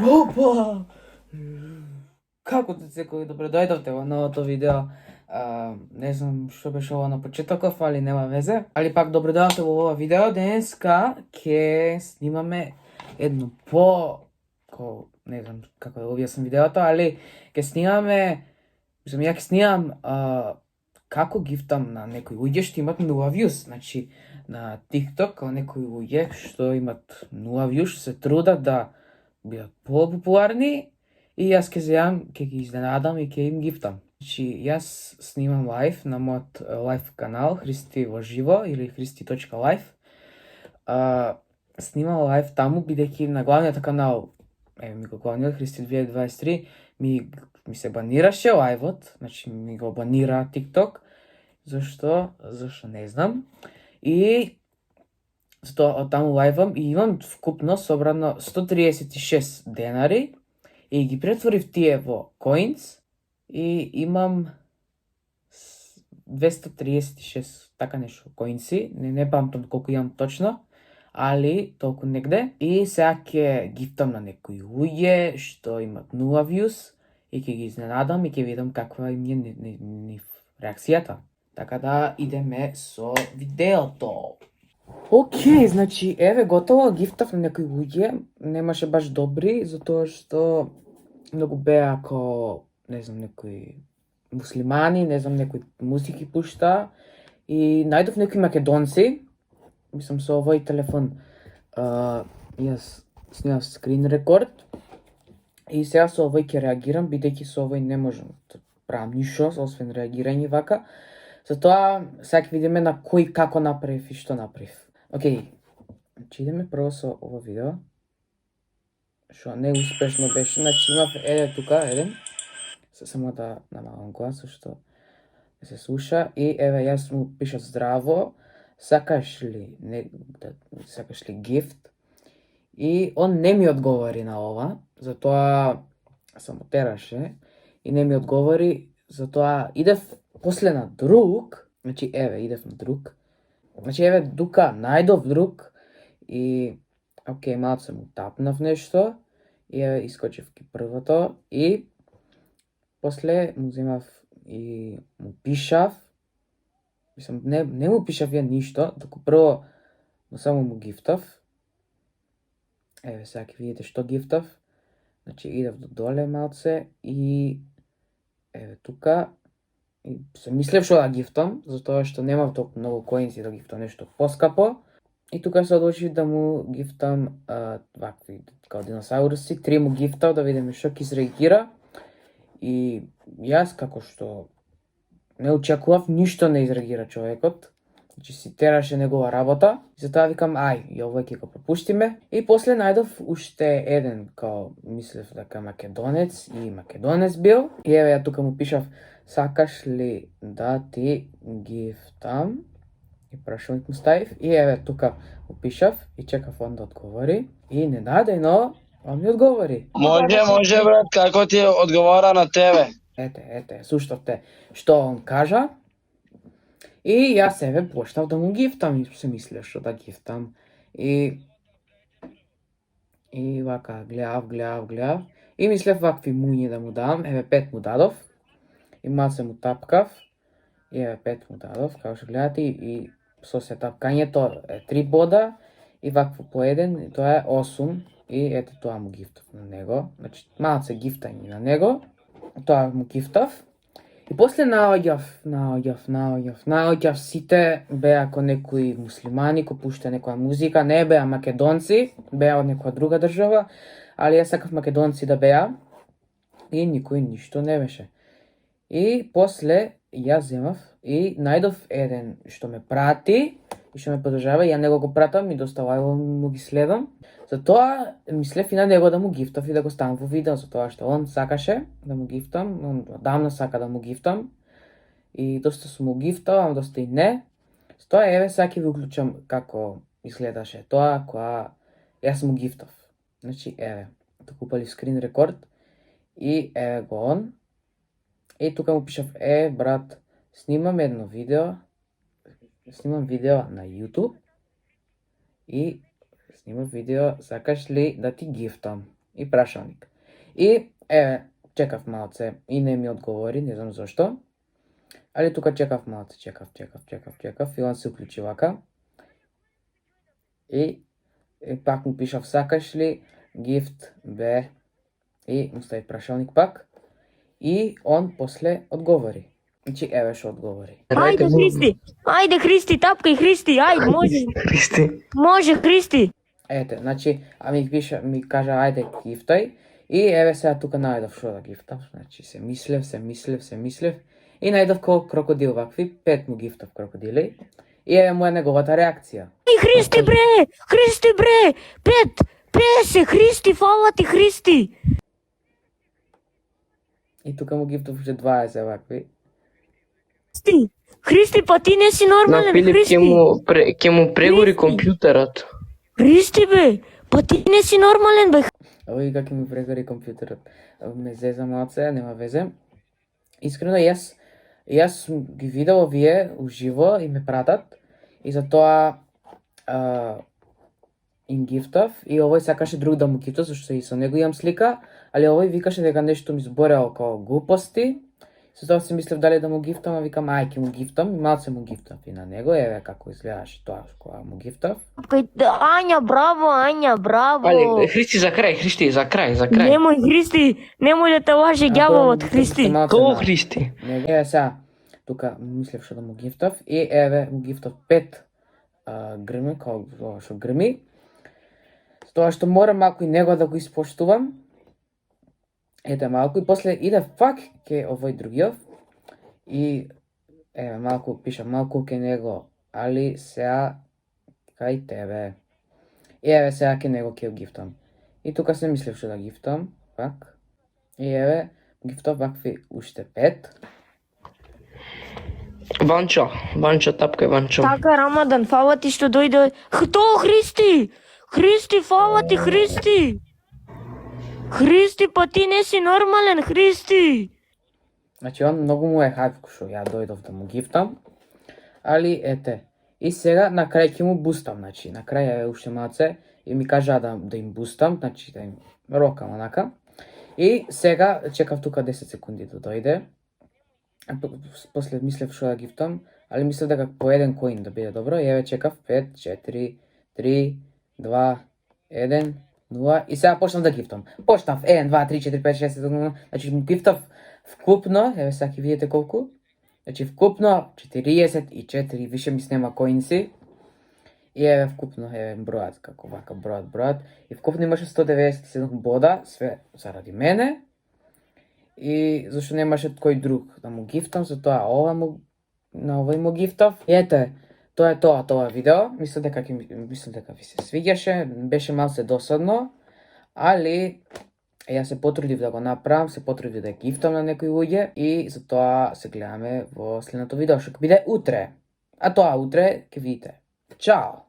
Опа! Како те секој добре дојдовте во новото видео. Не знам што беше ова на почетоков, али нема везе. Али пак добре дојдовте во ова видео. Денеска ќе снимаме едно не знам како да го објаснам видеото, али ќе снимаме, ја ќе снимам како гифтам на некои луѓе што имат 0 views. Значи на TikTok некои луѓе што имат 0 views се трудат да бидат популарни и јас ќе ги изненадам и ќе им гифтам. Значи, јас снимам лайв на мојот лайв канал Христи во живо или христи.live. Снимам лайв таму бидејќи на главниот канал, ми го главниот Христи 2023, ми се банираше лайвот, значи ми го банира TikTok. Зашто не знам. И од таму лајвам и имам вкупно собрано 136 денари и ги претворив тие во коинс и имам 236 така нешто коинси, не памтам колку имам точно, али толку негде. И сега ќе гифтам на некои луѓе што имат 0 views и ќе ги изненадам и ќе видам каква им е нив реакцијата. Така да идеме со видеото. Океј, значи еве готово, гифтав на некои луѓе, немаше баш добри, затоа што многу беа не знам, некои муслимани, не знам, некои музики пушта и најдов некои македонци. Мислам со овој телефон јас снимав скрин рекорд и сега со овој ќе реагирам, бидејќи со овој не можам да правам ништо, освен реагирање вака. Затоа сега ќе видиме на кој како направив и што направив. Океј, значи идеме прво со ова видео, што неуспешно беше, значи имав тука еден, само да намалам гласот што не се слуша, и еве јас му пишав здраво, сакаш ли гифт, и он не ми одговори на ова, затоа само тераше и не ми одговори, затоа идев после на друг, значи еве идев на друг, значи еве дука најдов друг и океј, малце му тапнав нешто и еве искочив ки првото и после му земав и му пишав, мислам не му пишав ја ништо, туку прво само му гифтав. Еве сега ќе видите што гифтав. Значи идев до доле малце и еве тука и се мислев што да гифтам, затоа што немав толку многу коинси да гифтам нешто поскапо. И тука се одлучив да му гифтам вакви као диносауруси, 3 му гифтав да видиме што ќе изреагира. И јас како што не очекував, ништо не изреагира човекот. Значи си тераше негова работа. И затоа викам, и овој ќе го пропуштиме. И после најдов уште еден, као мислев дека македонец и македонец бил. И еве ја тука му пишав, сакаш ли да ти гифтам? И прашајќ му ставив. И еве тука му пишав и чекав он да одговори. И ненадејно он ми одговори. Може брат, како ти одговара на тебе? Ете, слушавте што он кажа. И јас еве почнав да му гифтам и се мислев што да гифтам. И вака гледав. И мислев вакви муњи да му дам. Еве 5 му дадов. И малце му тапкав. И еве 5 му дадов, како што гледате. И со се тапкањето е 3 бода. И вакво по еден, тоа е 8. И ете тоа му гифтав на него. Значи малце гифтање на него. Тоа му гифтав. И после наоѓав сите беа ко некои муслимани, ко пушта некоја музика, не беа македонци, беа од некоја друга држава, али јас сакав македонци да беа и никој ништо не беше. И после јас земав и најдов еден што ме прати и што ме подржава, ја него го пратам и доста лајво му ги следам. Затоа мислев и на него да му гифтав и да го ставам во видео, затоа што он сакаше да му гифтам, он давно сака да му гифтам. И доста сум му гифтал, ама доста и не. Затоа еве сега ќе ви уклучам како изгледаше тоа кога јас му гифтав. Значи еве, тука упалив скрин рекорд и еве го он. И тука му пишав, брат, снимам видео на YouTube и снимав видео, сакаш ли да ти гифтам? и прашалник. И еве, чекав малце и не ми одговори, не знам зошто. Али тука чекав малце, чекав и он се уклучи вака. И пак му пишав сакаш ли гифт бе и му стави прашалник пак. И он после одговори. Значи еве што одговори. Ајде Христи, тапкај Христи, ајде, може. Христи. Може Христи. Ете, значи, ми кажа ајде гифтај. И еве сега тука најдов што да гифтав. Значи се мислев. И најдов крокодил вакви, 5 му гифтав крокодили. И еве му е неговата реакција. И Христи бре, 50, Христи, фала ти Христи. И тука му гифтав уште 20 вакви. Христи, па ти не си На нормален, Филип Христи. ќе му прегори Христи. компјутерот. Христи бе, па ти не си нормален бе. Овој како ми прегори компјутерот. Ме зеза малце, нема везе. Искрено, јас ги видел овие уживо и ме пратат. И затоа им гифтав. И овој сакаше друг да му гифтав, зашто и со него имам слика. Али овој викаше дека нешто ми збореал као глупости. Со тоа си мислев дали да му гифтам, а викам ај ќе му гифтам и малце му гифтав и на него, еве како изгледаше тоа кога му гифтав. Ања, браво. Али, Христи за крај. Немој Христи, немој да те лаже ѓаволот, Христи. Колку Христи? Еве сега, тука мислев што да му гифтав и еве му гифтав 5 грми, као што грми. С тоа што морам малку и него да го испоштувам. Ете малку и после иде фак ке овој другиот и еве малку пишам малку ке него, али сега кај тебе. И еве сега ке него ке гифтам. И тука се мислев што да гифтам, пак. И еве гифтав вакви уште 5. Ванчо, тапкај Ванчо. Така, Рамадан, фала ти што дојде. Хто, Христи? Христи, фала ти, Христи. Христи, па ти не си нормален, Христи. Значи он многу му е хајф што ја дојдов да му гифтам. Али ете. И сега на крај ќе му бустам, значи на крај е уште малце и ми кажа да им бустам, значи да им рокам онака. И сега чекав тука 10 секунди да дојде. После мислев што да гифтам, али мислев дека по еден коин да биде добро. И еве чекав 5, 4, 3, 2, 1, 0 и сега почнав да гифтам. Почнав 1, 2, 3, 4, 5, 6, 7, 8, значи му гифтав вкупно, еве сега ќе видите колку. Значи вкупно 44, више ми снема коинси. И еве вкупно, еве бројат, како вака бројат. И вкупно имаше 197 бода, све заради мене. И зашто немаше кој друг да му гифтам, затоа на овој му гифтав. И ете, тоа е тоа видео. Мислам дека ви се свиѓаше, беше малце досадно, али јас се потрудив да го направам, се потрудив да гифтам на некои луѓе и затоа се гледаме во следното видео што ќе биде утре. А тоа утре ќе видите. Чао!